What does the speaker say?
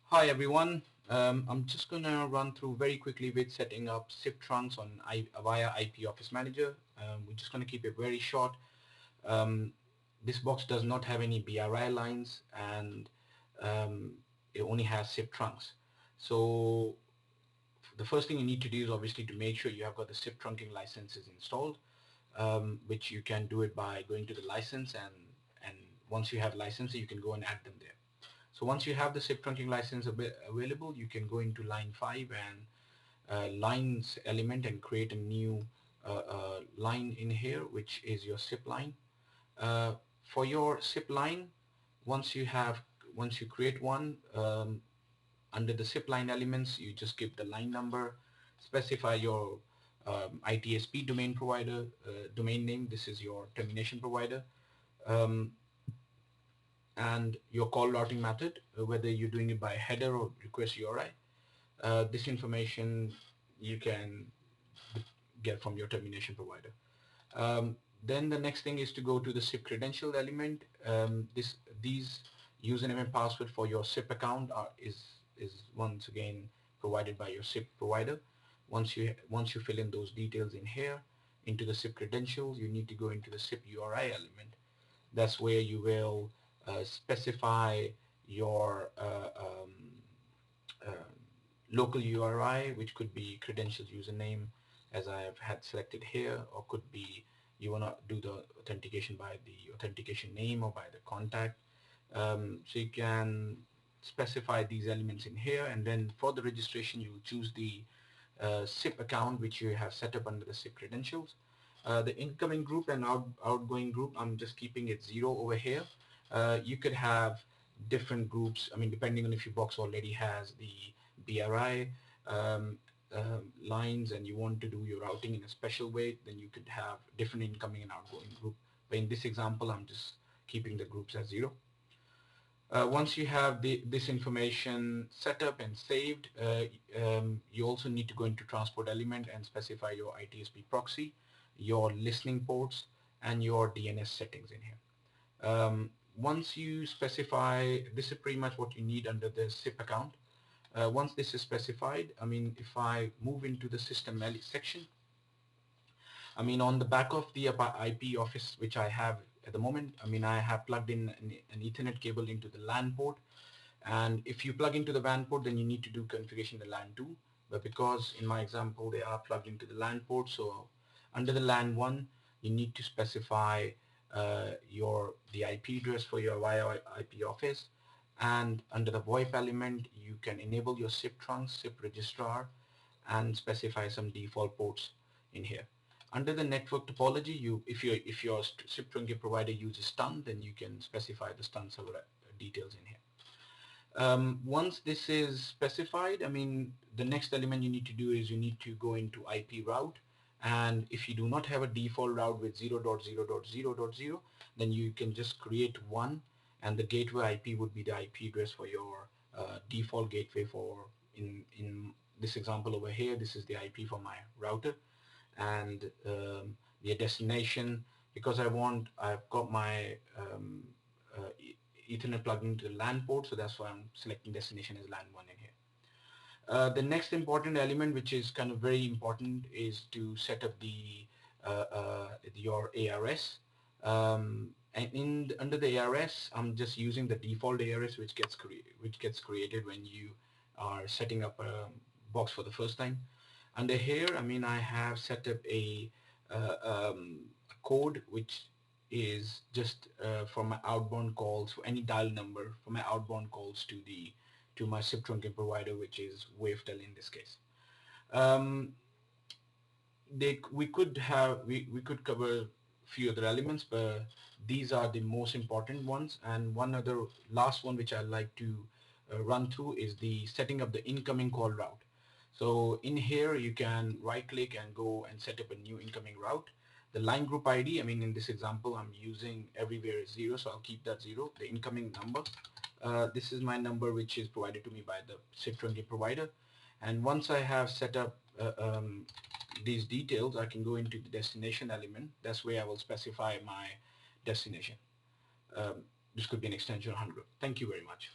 Hi everyone. I'm just going to run through very quickly with setting up SIP trunks on Avaya IP Office Manager. We're just going to keep it very short. Um, this box does not have any BRI lines and um, it only has SIP trunks. So the first thing you need to do is obviously to make sure you have got the SIP trunking licenses installed, which you can do it by going to the license and once you have licenses you can go and add them there. So once you have the SIP trunking license available, you can go into line 5 and lines element and create a new line in here, which is your SIP line. Uh, for your SIP line, once you create one, under the SIP line elements, you just give the line number, specify your ITSP domain provider, domain name. This is your termination provider. Um, and your call routing method, whether you're doing it by header or request URI. This information you can get from your termination provider. Then the next thing is to go to the SIP credential element. These username and password for your SIP account is once again provided by your SIP provider. Once you fill in those details in here into the SIP credentials, you need to go into the SIP URI element. That's where you will specify your uh, local URI, which could be credentials username, as I have had selected here, or could be you want to do the authentication by the authentication name or by the contact. So you can specify these elements in here, and then for the registration you choose the SIP account which you have set up under the SIP credentials. The incoming group and outgoing group, I'm just keeping it 0 over here. You could have different groups, I mean, depending on if your box already has the BRI lines and you want to do your routing in a special way, then you could have different incoming and outgoing group. But in this example, I'm just keeping the groups as 0. Once you have this information set up and saved, you also need to go into transport element and specify your ITSP proxy, your listening ports, and your DNS settings in here. Once you specify, this is pretty much what you need under the SIP account. Once this is specified, I mean, if I move into the system section, I mean, on the back of the IP office, which I have at the moment, I mean, I have plugged in an Ethernet cable into the LAN port. And if you plug into the WAN port, then you need to do configuration in the LAN 2. But because in my example, they are plugged into the LAN port, so under the LAN 1, you need to specify the IP address for your Avaya IP office. And under the VoIP element, you can enable your SIP trunks, SIP registrar, and specify some default ports in here. Under the network topology, if your SIP trunking provider uses stun, then you can specify the stun server details in here. Once this is specified, I mean, the next element you need to do is you need to go into IP route, and if you do not have a default route with 0.0.0.0, then you can just create one, and the gateway IP would be the IP address for your default gateway for, in this example over here, this is the IP for my router, and the destination, because I've got my Ethernet plugged into the LAN port, so that's why I'm selecting destination as LAN 1 in here. The next important element, which is kind of very important, is to set up your ARS. And under the ARS, I'm just using the default ARS which gets created when you are setting up a box for the first time. Under here, I mean, I have set up a code which is just for my outbound calls, for any dial number for my outbound calls to my SIP trunking provider, which is Wavetel in this case. We could cover a few other elements, but these are the most important ones. And one other last one which I like to run through is the setting up the incoming call route. So in here you can right click and go and set up a new incoming route. The line group ID, I mean, in this example I'm using everywhere is 0, so I'll keep that 0. The incoming number, this is my number which is provided to me by the SIP trunking provider. And once I have set up these details, I can go into the destination element. That's where I will specify my destination. This could be an extension 100. Thank you very much.